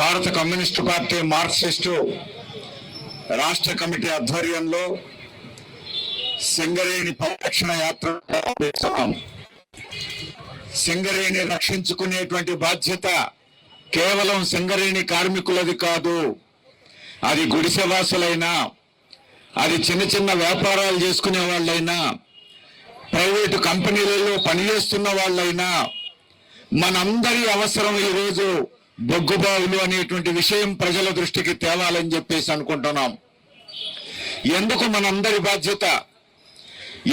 భారత communist party Marxist రాష్ట్ర committee ఆధ్వర్యంలో సింగరేణి పరిరక్షణ యాత్ర ప్రారంభిస్తున్నాం. సింగరేణి రక్షించుకునేటువంటి బాధ్యత కేవలం సింగరేణి కార్మికులది కాదు. అది గుడిసెవాసులైనా, అది చిన్న చిన్న వ్యాపారాలు చేసుకునే వాళ్ళైనా, ప్రైవేటు కంపెనీలలో పనిచేస్తున్న వాళ్ళైనా, మనందరి అవసరం ఈరోజు బొగ్గుబావులు అనేటువంటి విషయం ప్రజల దృష్టికి తేవాలని చెప్పేసి అనుకుంటున్నాం. ఎందుకు మనందరి బాధ్యత?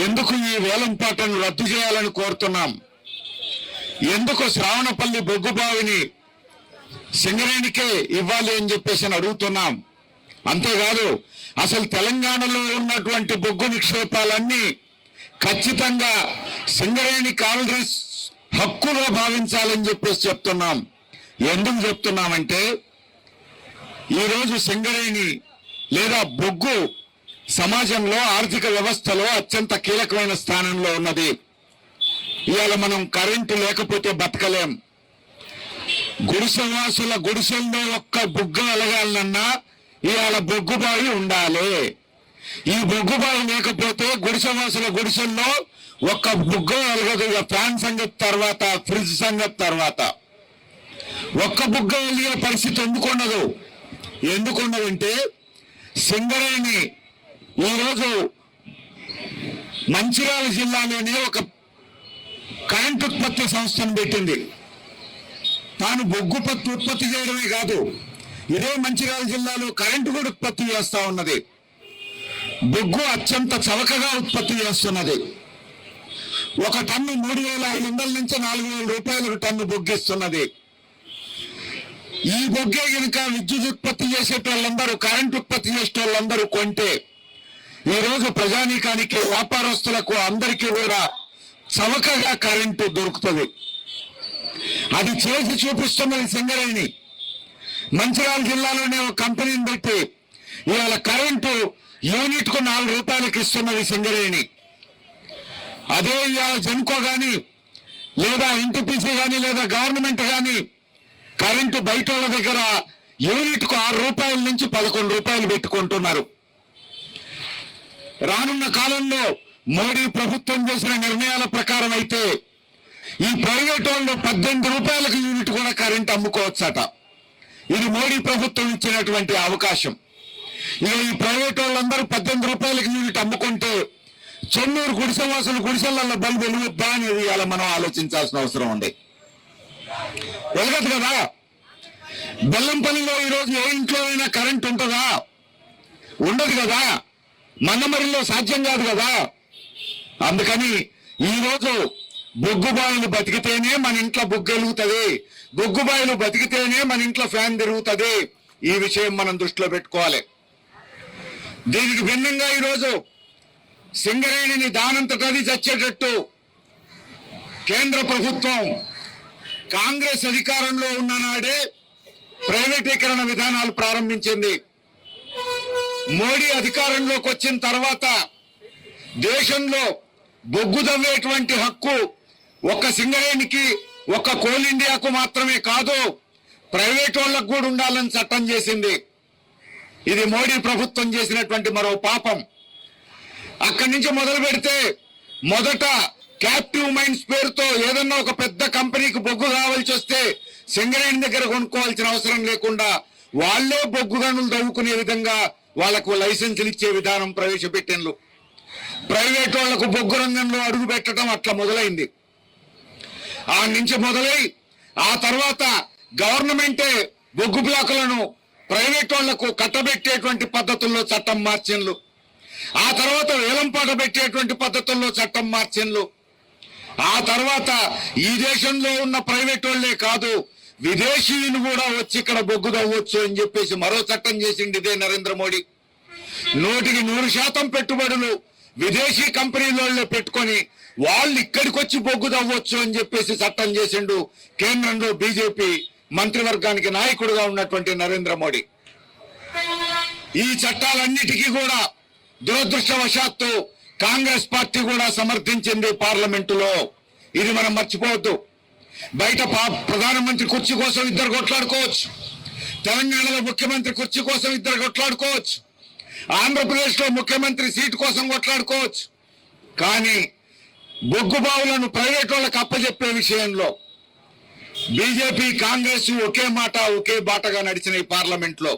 ఎందుకు ఈ వేలంపాటను రద్దు చేయాలని కోరుతున్నాం? ఎందుకు శ్రావణపల్లి బొగ్గుబావిని సింగరేణికే ఇవ్వాలి అని చెప్పేసి అడుగుతున్నాం. అంతేకాదు, అసలు తెలంగాణలో ఉన్నటువంటి బొగ్గు నిక్షేపాలన్నీ ఖచ్చితంగా సింగరేణి కాలరీస్ హక్కుగా భావించాలని చెప్పేసి చెప్తున్నాం. ఎందుకు చెప్తున్నామంటే, ఈరోజు సింగరేణి లేదా బొగ్గు సమాజంలో ఆర్థిక వ్యవస్థలో అత్యంత కీలకమైన స్థానంలో ఉన్నది. ఇవాళ మనం కరెంటు లేకపోతే బతకలేం. గుడిసెవాసుల గుడిసెల్లో ఒక్క బొగ్గు వెలగాలన్నా ఇవాళ బొగ్గుబావి ఉండాలి. ఈ బొగ్గుబావి లేకపోతే గుడిసెవాసుల గుడిసెల్లో ఒక్క బొగ్గు వెలగదు. ఫ్యాన్ సంగతి తర్వాత, ఫ్రిడ్జ్ సంగతి తర్వాత, ఒక్క బొగ్గ వెలిగే పరిస్థితి ఎందుకున్నదంటే సింగరేణి ఈరోజు మంచిర్యాల జిల్లాలోనే ఒక కరెంట్ ఉత్పత్తి సంస్థను పెట్టింది. తాను బొగ్గు ఉత్పత్తి చేయడమే కాదు, ఇదే మంచిర్యాల జిల్లాలో కరెంటు కూడా ఉత్పత్తి చేస్తా ఉన్నది. బొగ్గు అత్యంత చవకగా ఉత్పత్తి చేస్తున్నది. ఒక టన్ను 3,500 నుంచి 4,000 రూపాయలకు టన్ను బొగ్గిస్తున్నది. ఈ బొగ్గే కనుక విద్యుత్ ఉత్పత్తి చేసేటోళ్ళందరూ, కరెంట్ ఉత్పత్తి చేసేటోళ్ళందరూ కొంటే ఈరోజు ప్రజానీకానికి, వ్యాపారస్తులకు అందరికీ కూడా చవకగా కరెంటు దొరుకుతుంది. అది చేసి చూపిస్తున్నది సింగరేణి. మంచిర్యాల జిల్లాలోనే ఒక కంపెనీని పెట్టి ఇవాళ కరెంటు యూనిట్ కు 4 రూపాయలకు ఇస్తున్నది సింగరేణి. అదే ఇవాళ జెన్కో కానీ, లేదా ఎన్టీపీసీ కానీ, లేదా గవర్నమెంట్ కానీ కరెంటు బయట వాళ్ళ దగ్గర యూనిట్ కు 6 రూపాయల నుంచి 11 రూపాయలు పెట్టుకుంటున్నారు. రానున్న కాలంలో మోడీ ప్రభుత్వం చేసిన నిర్ణయాల ప్రకారం అయితే ఈ ప్రైవేట్ వాళ్ళు 18 రూపాయలకు యూనిట్ కూడా కరెంట్ అమ్ముకోవచ్చట. ఇది మోడీ ప్రభుత్వం ఇచ్చినటువంటి అవకాశం. ఇక ఈ ప్రైవేట్ వాళ్ళందరూ 18 రూపాయలకు యూనిట్ అమ్ముకుంటే చెన్నూరు గుడిసెవాసులు గుడిసెలలో బల్బు వెలుగుద్దా అనేది ఇలా మనం ఆలోచించాల్సిన అవసరం ఉంది. వెలగదు కదా. బెల్లంపల్లిలో ఈరోజు ఏ ఇంట్లో అయినా కరెంట్ ఉంటుందా? ఉండదు కదా. మందమరిలో సాధ్యం కాదు కదా. అందుకని ఈరోజు బొగ్గుబాయిలు బతికితేనే మన ఇంట్లో బొగ్గు వెలుగుతుంది, బొగ్గుబాయిలు బతికితేనే మన ఇంట్లో ఫ్యాన్ తిరుగుతుంది. ఈ విషయం మనం దృష్టిలో పెట్టుకోవాలి. దీనికి భిన్నంగా ఈరోజు సింగరేణిని దానంతటది చచ్చేటట్టు కేంద్ర ప్రభుత్వం కాంగ్రెస్ అధికారంలో ఉన్న నాడే ప్రైవేటీకరణ విధానాలు ప్రారంభించింది. మోడీ అధికారంలోకి వచ్చిన తర్వాత దేశంలో బొగ్గు తవ్వేటువంటి హక్కు ఒక్క సింగరేణికి, ఒక్క కోల్ ఇండియాకు మాత్రమే కాదు, ప్రైవేట్ వాళ్ళకు కూడా ఉండాలని చట్టం చేసింది. ఇది మోడీ ప్రభుత్వం చేసినటువంటి మరో పాపం. అక్కడి నుంచి మొదలు పెడితే మొదట క్యాప్టివ్ మైన్స్ పేరుతో ఏదన్నా ఒక పెద్ద కంపెనీకి బొగ్గు కావాల్సి వస్తే సింగరేణి దగ్గర కొనుక్కోవాల్సిన అవసరం లేకుండా వాళ్లే బొగ్గు గనులు తవ్వుకునే విధంగా వాళ్లకు లైసెన్సులు ఇచ్చే విధానం ప్రవేశపెట్టిండ్రు. ప్రైవేట్ వాళ్లకు బొగ్గు రంగంలో అడుగు పెట్టడం అట్లా మొదలైంది. ఆ నుంచి మొదలై ఆ తర్వాత గవర్నమెంటే బొగ్గు బ్లాకులను ప్రైవేట్ వాళ్లకు కట్టబెట్టేటువంటి పద్ధతుల్లో చట్టం మార్చిండ్రు. ఆ తర్వాత వేలంపాట పెట్టేటువంటి పద్ధతుల్లో చట్టం మార్చిండ్రు. ఆ తర్వాత ఈ దేశంలో ఉన్న ప్రైవేట్ వాళ్లే కాదు, విదేశీయులు కూడా వచ్చి ఇక్కడ బొగ్గు తవ్వచ్చు అని చెప్పేసి మరో చట్టం చేసింది ఇదే నరేంద్ర మోడీ. 100% పెట్టుబడులు విదేశీ కంపెనీలలో పెట్టుకొని వాళ్ళు ఇక్కడికి వచ్చి బొగ్గు తవ్వచ్చు అని చెప్పేసి చట్టం చేసిండు కేంద్రంలో బీజేపీ మంత్రివర్గానికి నాయకుడిగా ఉన్నటువంటి నరేంద్ర మోడీ. ఈ చట్టాలన్నిటికీ కూడా దురదృష్టవశాత్తు కాంగ్రెస్ పార్టీ కూడా సమర్థించింది పార్లమెంటులో. ఇది మనం మర్చిపోవద్దు. బయట ప్రధానమంత్రి కుర్చీ కోసం ఇద్దరు కొట్లాడుకోవచ్చు, తెలంగాణలో ముఖ్యమంత్రి కుర్చీ కోసం ఇద్దరు కొట్లాడుకోవచ్చు, ఆంధ్రప్రదేశ్లో ముఖ్యమంత్రి సీటు కోసం కొట్లాడుకోవచ్చు. కానీ బొగ్గు బావులను ప్రైవేట్ వాళ్ళకి అప్పచెప్పే విషయంలో బీజేపీ కాంగ్రెస్ ఒకే మాట ఒకే బాటగా నడిచిన ఈ పార్లమెంట్ లో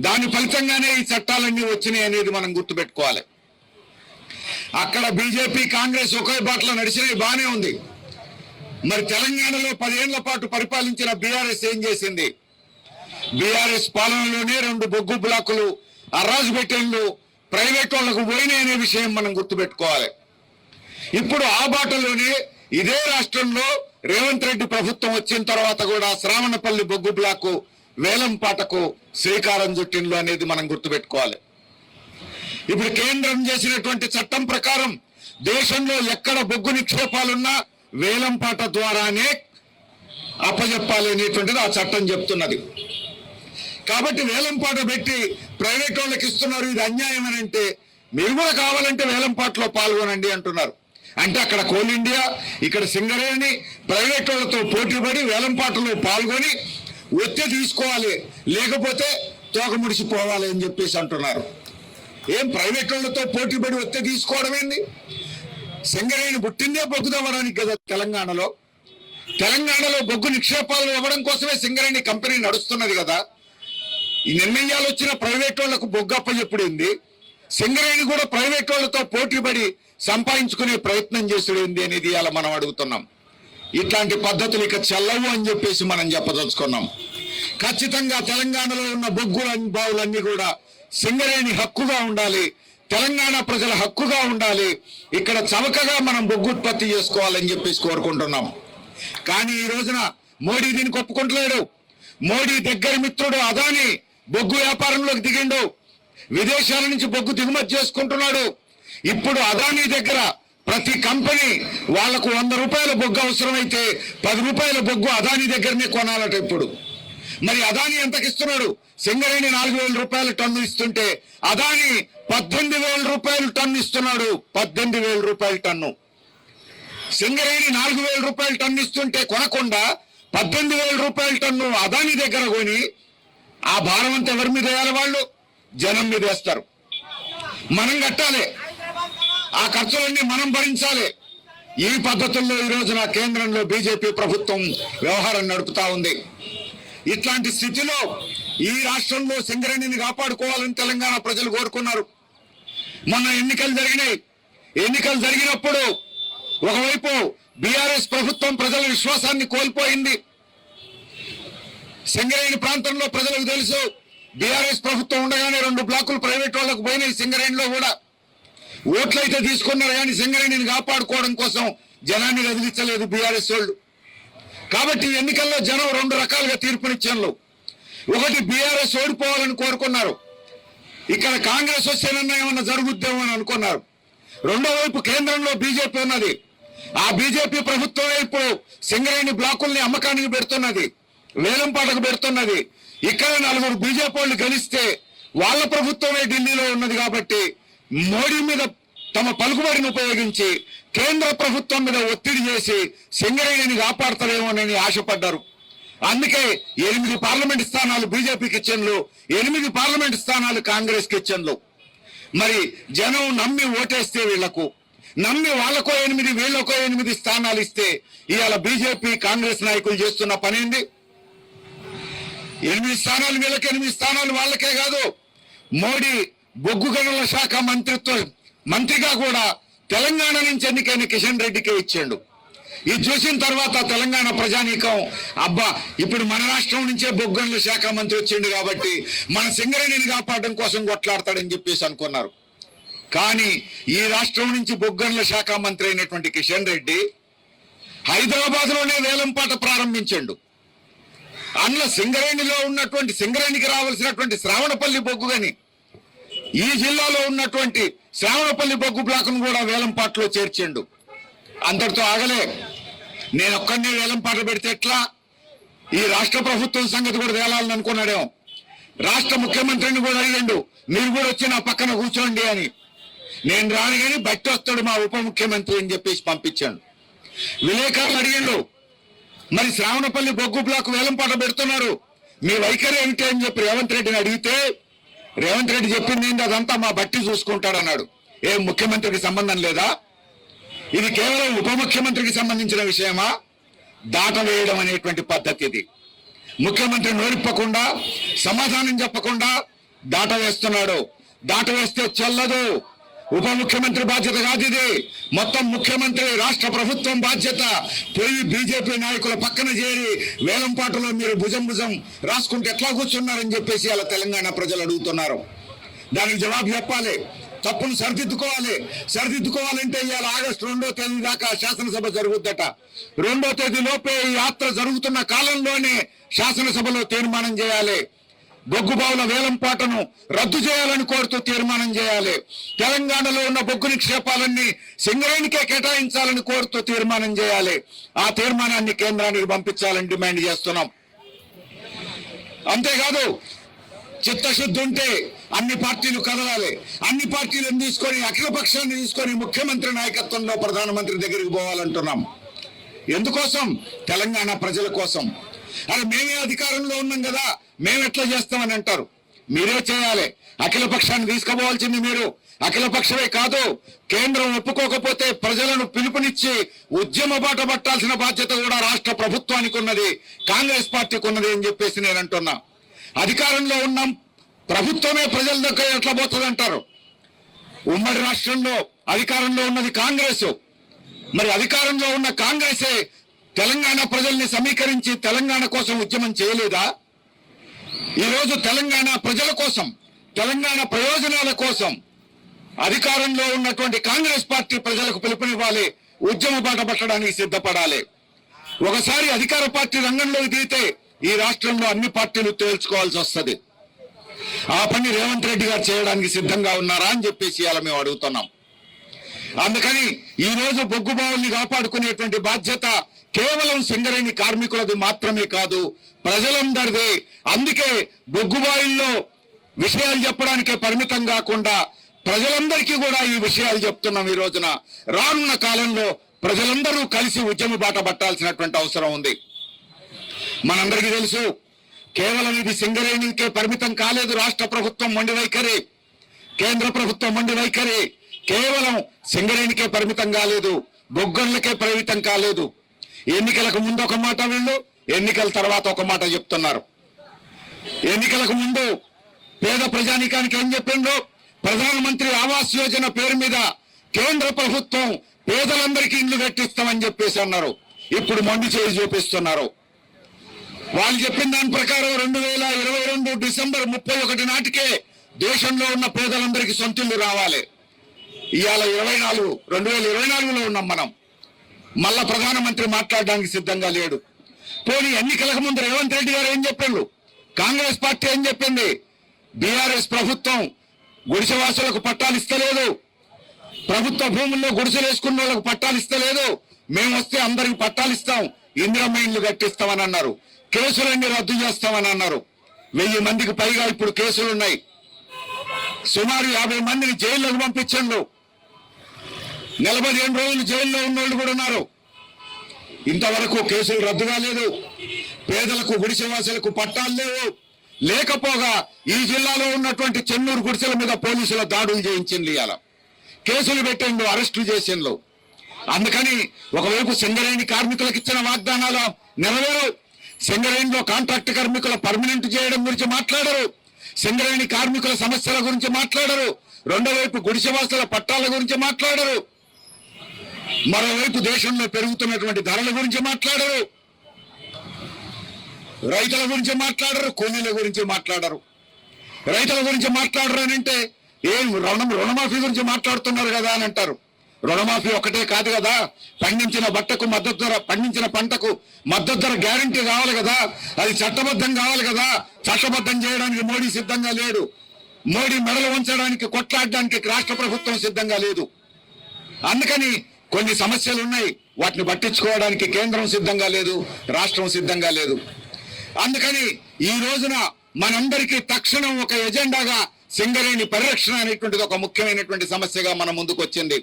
దాని ఫలితంగానే ఈ చట్టాలన్నీ వచ్చినాయి అనేది మనం గుర్తుపెట్టుకోవాలి. అక్కడ బీజేపీ కాంగ్రెస్ ఒకే బాటలో నడిచినవి బానే ఉంది. మరి తెలంగాణలో 10 ఏళ్ల పాటు పరిపాలించిన బీఆర్ఎస్ ఏం చేసింది? బీఆర్ఎస్ పాలనలోనే 2 బొగ్గు బ్లాకులు అర్రాజు పెట్టేళ్ళు ప్రైవేట్ వాళ్లకు పోయినాయి అనే విషయం మనం గుర్తుపెట్టుకోవాలి. ఇప్పుడు ఆ బాటలోనే ఇదే రాష్ట్రంలో రేవంత్ రెడ్డి ప్రభుత్వం వచ్చిన తర్వాత కూడా శ్రావణపల్లి బొగ్గు బ్లాకు వేలంపాటకు శ్రీకారం చుట్టిండ్లు అనేది మనం గుర్తుపెట్టుకోవాలి. ఇప్పుడు కేంద్రం చేసినటువంటి చట్టం ప్రకారం దేశంలో ఎక్కడ బొగ్గు నిక్షేపాలున్నా వేలంపాట ద్వారానే అప్పజెప్పాలి అనేటువంటిది ఆ చట్టం చెప్తున్నది. కాబట్టి వేలంపాట పెట్టి ప్రైవేట్ వాళ్ళకి ఇస్తున్నారు, ఇది అన్యాయం అని అంటే మీరు కూడా కావాలంటే వేలంపాటలో పాల్గొనండి అంటున్నారు. అంటే అక్కడ కోల్ ఇండియా, ఇక్కడ సింగరేణి ప్రైవేట్ వాళ్ళతో పోటీపడి వేలంపాటలో పాల్గొని ఒత్తి తీసుకోవాలి, లేకపోతే తోక ముడిసిపోవాలి అని చెప్పేసి అంటున్నారు. ఏం ప్రైవేట్ వాళ్ళతో పోటీపడి ఒత్తి తీసుకోవడం ఏంది? సింగరేణి పుట్టిందే బొగ్గు తవ్వడానికి కదా తెలంగాణలో. తెలంగాణలో బొగ్గు నిక్షేపాలు ఇవ్వడం కోసమే సింగరేణి కంపెనీ నడుస్తున్నది కదా. ఈ నిర్ణయాలు వచ్చిన ప్రైవేట్ వాళ్లకు బొగ్గు అప్పచెప్పుడైంది, సింగరేణి కూడా ప్రైవేట్ వాళ్ళతో పోటీపడి సంపాదించుకునే ప్రయత్నం చేసుడైంది అనేది ఇలా మనం అడుగుతున్నాం. ఇట్లాంటి పద్ధతులు ఇక చెల్లవు అని చెప్పేసి మనం చెప్పదలుచుకున్నాం. ఖచ్చితంగా తెలంగాణలో ఉన్న బొగ్గు బావులన్నీ కూడా సింగరేణి హక్కుగా ఉండాలి, తెలంగాణ ప్రజల హక్కుగా ఉండాలి. ఇక్కడ చవకగా మనం బొగ్గు ఉత్పత్తి చేసుకోవాలని చెప్పేసి కోరుకుంటున్నాం. కానీ ఈ రోజున మోడీ దీనికి ఒప్పుకుంటలేడు. మోడీ దగ్గర మిత్రుడు అదాని బొగ్గు వ్యాపారంలోకి దిగిండు, విదేశాల నుంచి బొగ్గు దిగుమతి చేసుకుంటున్నాడు. ఇప్పుడు అదానీ దగ్గర ప్రతి కంపెనీ వాళ్లకు 100 రూపాయల బొగ్గు అవసరమైతే 10 రూపాయల బొగ్గు అదానీ దగ్గరనే కొనాలట. ఇప్పుడు మరి అదానీ ఎంతకి ఇస్తున్నాడు? సింగరేణి 4,000 రూపాయల టన్ను ఇస్తుంటే అదానీ 18,000 రూపాయలు టన్ను ఇస్తున్నాడు. 18,000 రూపాయల టన్ను. సింగరేణి 4,000 రూపాయల టన్ను ఇస్తుంటే కొనకుండా 18,000 రూపాయల టన్ను అదానీ దగ్గర కొని ఆ భారం అంతా ఎవరి మీద వేయాలి? వాళ్ళు జనం మీద వేస్తారు. మనం కట్టాలి, ఆ ఖర్చులన్నీ మనం భరించాలి. ఈ పద్ధతుల్లో ఈ రోజున కేంద్రంలో బీజేపీ ప్రభుత్వం వ్యవహారం నడుపుతా ఉంది. ఇట్లాంటి స్థితిలో ఈ రాష్ట్రంలో సింగరేణిని కాపాడుకోవాలని తెలంగాణ ప్రజలు కోరుకున్నారు. మొన్న ఎన్నికలు జరిగినాయి. ఎన్నికలు జరిగినప్పుడు ఒకవైపు బీఆర్ఎస్ ప్రభుత్వం ప్రజల విశ్వాసాన్ని కోల్పోయింది. సింగరేణి ప్రాంతంలో ప్రజలకు తెలుసు, బీఆర్ఎస్ ప్రభుత్వం ఉండగానే 2 బ్లాకులు ప్రైవేట్ వాళ్లకు పోయినాయి. సింగరేణిలో కూడా ఓట్లయితే తీసుకున్నారు, కానీ సింగరేణిని కాపాడుకోవడం కోసం జనాన్ని కదిలించలేదు బీఆర్ఎస్ వాళ్ళు. కాబట్టి ఎన్నికల్లో జనం 2 రకాలుగా తీర్పునిచ్చారు. ఒకటి, బీఆర్ఎస్ ఓడిపోవాలని కోరుకున్నారు, ఇక్కడ కాంగ్రెస్ వస్తేనన్నా ఏమన్నా జరుగుద్దేమో అని అనుకున్నారు. రెండో వైపు కేంద్రంలో బీజేపీ ఉన్నది. ఆ బీజేపీ ప్రభుత్వమే ఇప్పుడు సింగరేణి బ్లాకుల్ని అమ్మకానికి పెడుతున్నది, వేలంపాటకు పెడుతున్నది. ఇక్కడ 4 బీజేపీ వాళ్ళు గెలిస్తే వాళ్ళ ప్రభుత్వమే ఢిల్లీలో ఉన్నది. కాబట్టి మోడీ మీద తమ పలుకుబడిని ఉపయోగించి కేంద్ర ప్రభుత్వం మీద ఒత్తిడి చేసి సింగరేణిని కాపాడతారేమోనని ఆశపడ్డారు. అందుకే 8 పార్లమెంట్ స్థానాలు బీజేపీకి ఇచ్చిండ్లు, 8 పార్లమెంట్ స్థానాలు కాంగ్రెస్ కి ఇచ్చిండ్లు. మరి జనం నమ్మి ఓటేస్తే వీళ్లకు, నమ్మి వాళ్ళకో 8 వీళ్ళకో 8 స్థానాలు ఇస్తే ఇవాళ బీజేపీ కాంగ్రెస్ నాయకులు చేస్తున్న పనేంది? 8 స్థానాలు వీళ్ళకి, 8 స్థానాలు వాళ్ళకే కాదు, మోడీ బొగ్గు గనుల శాఖ మంత్రిగా కూడా తెలంగాణ నుంచి ఎన్నికైన కిషన్ రెడ్డికే ఇచ్చాడు. ఇది చూసిన తర్వాత తెలంగాణ ప్రజానీకం అబ్బా ఇప్పుడు మన రాష్ట్రం నుంచే బొగ్గు గనుల శాఖ మంత్రి వచ్చిండు కాబట్టి మన సింగరేణిని కాపాడడం కోసం కొట్లాడతాడని చెప్పేసి అనుకున్నారు. కానీ ఈ రాష్ట్రం నుంచి బొగ్గు గనుల శాఖ మంత్రి అయినటువంటి కిషన్ రెడ్డి హైదరాబాద్ లోనే వేలంపాట ప్రారంభించాడు. అందులో సింగరేణిలో ఉన్నటువంటి, సింగరేణికి రావాల్సినటువంటి శ్రావణపల్లి బొగ్గు గని, ఈ జిల్లాలో ఉన్నటువంటి శ్రావణపల్లి బొగ్గు బ్లాక్ను కూడా వేలంపాటలో చేర్చిండు. అంతటితో ఆగలే, నేను ఒక్కడినే వేలంపాట పెడితే ఎట్లా, ఈ రాష్ట్ర ప్రభుత్వం సంగతి కూడా తేలాలని అనుకున్నాడేమో. రాష్ట్ర ముఖ్యమంత్రిని కూడా అడిగిండు, మీరు కూడా వచ్చి నా పక్కన కూర్చోండి అని. నేను రాను కానీ బట్టి వస్తాడు మా ఉప ముఖ్యమంత్రి అని చెప్పేసి పంపించాడు. విలేకరులు అడిగిండు, మరి శ్రావణపల్లి బొగ్గు బ్లాక్ వేలంపాట పెడుతున్నారు, మీ వైఖరి ఏమిటి అని చెప్పి రేవంత్ రెడ్డిని అడిగితే రేవంత్ రెడ్డి చెప్పింది ఏంటి, అదంతా మా బట్టి చూసుకుంటాడన్నాడు. ఏం ముఖ్యమంత్రికి సంబంధం లేదా? ఇది కేవలం ఉప ముఖ్యమంత్రికి సంబంధించిన విషయమా? దాటవేయడం అనేటువంటి పద్ధతి ఇది. ముఖ్యమంత్రి నోరిప్పకుండా సమాధానం చెప్పకుండా దాటవేస్తున్నాడు. దాటవేస్తే చెల్లదు. ఉప ముఖ్యమంత్రి బాధ్యత కాదు ఇది. మొత్తం ముఖ్యమంత్రి రాష్ట్ర ప్రభుత్వం బాధ్యత. పోయి బీజేపీ నాయకుల పక్కన చేరి వేలంపాటలో మీరు భుజం రాసుకుంటే ఎట్లా కూర్చున్నారని చెప్పేసి అలా తెలంగాణ ప్రజలు అడుగుతున్నారు. దానికి జవాబు చెప్పాలి. తప్పును సరిదిద్దుకోవాలంటే ఇవాళ ఆగస్టు 2వ తేదీ దాకా శాసనసభ జరుగుద్దట. 2వ తేదీ లోపే ఈ యాత్ర జరుగుతున్న కాలంలోనే శాసనసభలో తీర్మానం చేయాలి. బొగ్గుబావుల వేలంపాటను రద్దు చేయాలని కోరుతూ తీర్మానం చేయాలి. తెలంగాణలో ఉన్న బొగ్గు నిక్షేపాలన్నీ సింగరేణికే కేటాయించాలని కోరుతూ తీర్మానం చేయాలి. ఆ తీర్మానాన్ని కేంద్రానికి పంపించాలని డిమాండ్ చేస్తున్నాం. అంతేకాదు, చిత్తశుద్ధి ఉంటే అన్ని పార్టీలు కదలాలి. అన్ని పార్టీలను తీసుకొని అఖిలపక్షాన్ని తీసుకొని ముఖ్యమంత్రి నాయకత్వంలో ప్రధానమంత్రి దగ్గరికి పోవాలంటున్నాం. ఎందుకోసం? తెలంగాణ ప్రజల కోసం. అరే మేమే అధికారంలో ఉన్నాం కదా, మేము ఎట్లా చేస్తామని అంటారు. మీరే చేయాలి. అఖిలపక్షాన్ని తీసుకుపోవాల్సింది మీరు. అఖిలపక్షమే కాదు, కేంద్రం ఒప్పుకోకపోతే ప్రజలను పిలుపునిచ్చి ఉద్యమ బాట పట్టాల్సిన బాధ్యత కూడా రాష్ట్ర ప్రభుత్వానికి ఉన్నది, కాంగ్రెస్ పార్టీకి ఉన్నది అని చెప్పేసి నేను అంటున్నా. అధికారంలో ఉన్నాం, ప్రభుత్వమే ప్రజల దగ్గర ఎట్లా పోతుంది అంటారు. ఉమ్మడి రాష్ట్రంలో అధికారంలో ఉన్నది కాంగ్రెస్. మరి అధికారంలో ఉన్న కాంగ్రెసే తెలంగాణ ప్రజల్ని సమీకరించి తెలంగాణ కోసం ఉద్యమం చేయలేదా? ఈరోజు తెలంగాణ ప్రజల కోసం, తెలంగాణ ప్రయోజనాల కోసం అధికారంలో ఉన్నటువంటి కాంగ్రెస్ పార్టీ ప్రజలకు పిలుపునివ్వాలి, ఉద్యమ బాట పట్టడానికి సిద్ధపడాలి. ఒకసారి అధికార పార్టీ రంగంలోకి దిగితే ఈ రాష్ట్రంలో అన్ని పార్టీలు తేల్చుకోవాల్సి వస్తుంది. ఆ పని రేవంత్ రెడ్డి గారు చేయడానికి సిద్ధంగా ఉన్నారా అని చెప్పేసి ఇలా మేము అడుగుతున్నాం. అందుకని ఈ రోజు బొగ్గుబావుల్ని కాపాడుకునేటువంటి బాధ్యత కేవలం సింగరేణి కార్మికులది మాత్రమే కాదు, ప్రజలందరిది. అందుకే బొగ్గుబావుల్లో విషయాలు చెప్పడానికే పరిమితం కాకుండా ప్రజలందరికీ కూడా ఈ విషయాలు చెప్తున్నాం. ఈ రోజున రానున్న కాలంలో ప్రజలందరూ కలిసి ఉద్యమ బాట పట్టాల్సినటువంటి అవసరం ఉంది. మనందరికీ తెలుసు, కేవలం ఇది సింగరేణికే పరిమితం కాలేదు. రాష్ట్ర ప్రభుత్వం మొండి వైఖరి, కేంద్ర ప్రభుత్వం మొండి వైఖరి కేవలం సింగరేణికే పరిమితం కాలేదు, బొగ్గర్లకే పరిమితం కాలేదు. ఎన్నికలకు ముందు ఒక మాట వీళ్ళు, ఎన్నికల తర్వాత ఒక మాట చెప్తున్నారు. ఎన్నికలకు ముందు పేద ప్రజానీకానికి ఏం చెప్పిండ్రు? ప్రధానమంత్రి ఆవాస్ యోజన పేరు మీద కేంద్ర ప్రభుత్వం పేదలందరికీ ఇళ్లు కట్టిస్తామని చెప్పేసి అన్నారు. ఇప్పుడు మొండి చేసి చూపిస్తున్నారు. వాళ్ళు చెప్పిన దాని ప్రకారం 2022 డిసెంబర్ 31 నాటికే దేశంలో ఉన్న పేదలందరికీ సొంత ఇల్లు రావాలి. ఇవాళ 2024లో ఉన్నాం మనం. మళ్ళా ప్రధానమంత్రి మాట్లాడడానికి సిద్ధంగా లేడు. పోనీ ఎన్నికలకు ముందు రేవంత్ రెడ్డి గారు ఏం చెప్పిండు? కాంగ్రెస్ పార్టీ ఏం చెప్పింది? బీఆర్ఎస్ ప్రభుత్వం గుడిసెవాసులకు పట్టాలు ఇస్తలేదు, ప్రభుత్వ భూముల్లో గుడిసెలు వేసుకున్న వాళ్ళకు పట్టాలు ఇస్తలేదు. మేము వస్తే అందరికి పట్టాలు ఇస్తాం, ఇందిరమ్మ ఇళ్లు కట్టిస్తామని అన్నారు. కేసులన్నీ రద్దు చేస్తామని అన్నారు. 1000 మందికి పైగా ఇప్పుడు కేసులున్నాయి. సుమారు 50 మందిని జైల్లోకి పంపించండు. 47 రోజులు జైల్లో ఉన్నోళ్ళు కూడా ఉన్నారు. ఇంతవరకు కేసులు రద్దు కాలేదు. పేదలకు గుడిసెవాసులకు పట్టాలు లేవు. లేకపోగా ఈ జిల్లాలో ఉన్నటువంటి చెన్నూరు గుడిసెల మీద పోలీసుల దాడులు చేయించింది. ఇవాళ కేసులు పెట్టిండు, అరెస్టులు చేసిండ్రు. అందుకని ఒకవైపు సింగరేణి కార్మికులకు ఇచ్చిన వాగ్దానాలు నెరవేరు. సింగరేణిలో కాంట్రాక్ట్ కార్మికుల పర్మనెంట్ చేయడం గురించి మాట్లాడరు. సింగరేణి కార్మికుల సమస్యల గురించి మాట్లాడరు. రెండో వైపు గుడిసెవాసుల పట్టాల గురించి మాట్లాడరు. మరోవైపు దేశంలో పెరుగుతున్నటువంటి ధరల గురించి మాట్లాడరు. రైతుల గురించి మాట్లాడరు, కూలీల గురించి మాట్లాడరు. రైతుల గురించి మాట్లాడరు అని అంటే ఏం రుణమాఫీ గురించి మాట్లాడుతున్నారు కదా అని అంటారు. రుణమాఫీ ఒకటే కాదు కదా, పండించిన బట్టకు మద్దతు ధర, పండించిన పంటకు మద్దతు ధర గ్యారంటీ కావాలి కదా, అది చట్టబద్ధం కావాలి కదా. చట్టబద్ధం చేయడానికి మోడీ సిద్ధంగా లేడు. మోడీ మెడలు ఉంచడానికి, కొట్లాడడానికి రాష్ట్ర ప్రభుత్వం సిద్ధంగా లేదు. అందుకని కొన్ని సమస్యలు ఉన్నాయి, వాటిని పట్టించుకోవడానికి కేంద్రం సిద్ధంగా లేదు, రాష్ట్రం సిద్ధంగా లేదు. అందుకని ఈ రోజున మనందరికీ తక్షణం ఒక ఎజెండాగా సింగరేణి పరిరక్షణ అనేటువంటిది ఒక ముఖ్యమైనటువంటి సమస్యగా మన ముందుకు వచ్చింది.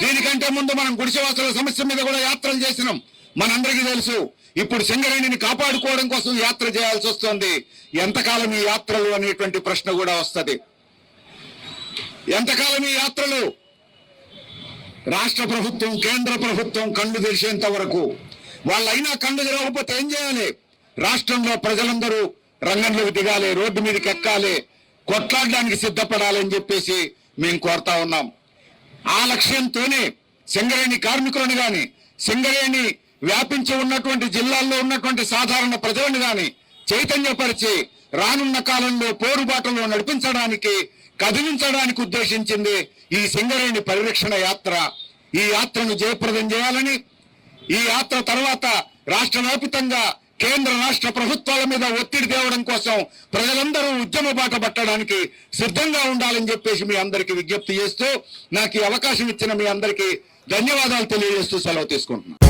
దీనికంటే ముందు మనం గుడిసెవాసుల సమస్య మీద కూడా యాత్రలు చేసినాం. మనందరికీ తెలుసు ఇప్పుడు సింగరేణిని కాపాడుకోవడం కోసం యాత్ర చేయాల్సి వస్తుంది. ఎంతకాలం ఈ యాత్రలు అనేటువంటి ప్రశ్న కూడా వస్తుంది. ఎంతకాలం ఈ యాత్రలు? రాష్ట్ర ప్రభుత్వం, కేంద్ర ప్రభుత్వం కళ్ళు తెరిచేంత వరకు. వాళ్ళైనా కళ్ళు తెరవకపోతే ఏం చేయాలి? రాష్ట్రంలో ప్రజలందరూ రంగంలోకి దిగాలి, రోడ్డు మీదకి ఎక్కాలి, కొట్లాడడానికి సిద్ధపడాలని చెప్పేసి మేము కోరుతా ఉన్నాం. ఆ లక్ష్యంతోనే సింగరేణి కార్మికులను గాని, సింగరేణి వ్యాపించి ఉన్నటువంటి జిల్లాల్లో ఉన్నటువంటి సాధారణ ప్రజలను గాని చైతన్యపరిచి రానున్న కాలంలో పోరుబాటలో నడిపించడానికి, కదిలించడానికి ఉద్దేశించింది ఈ సింగరేణి పరిరక్షణ యాత్ర. ఈ యాత్రను జయప్రదం చేయాలని, ఈ యాత్ర తర్వాత రాష్ట్ర వ్యాప్తంగా కేంద్ర రాష్ట్ర ప్రభుత్వాల మీద ఒత్తిడి తేవడం కోసం ప్రజలందరూ ఉద్యమ బాట పట్టడానికి సిద్ధంగా ఉండాలని చెప్పేసి మీ అందరికీ విజ్ఞప్తి చేస్తూ, నాకు ఈ అవకాశం ఇచ్చిన మీ అందరికీ ధన్యవాదాలు తెలియజేస్తూ సెలవు తీసుకుంటున్నాను.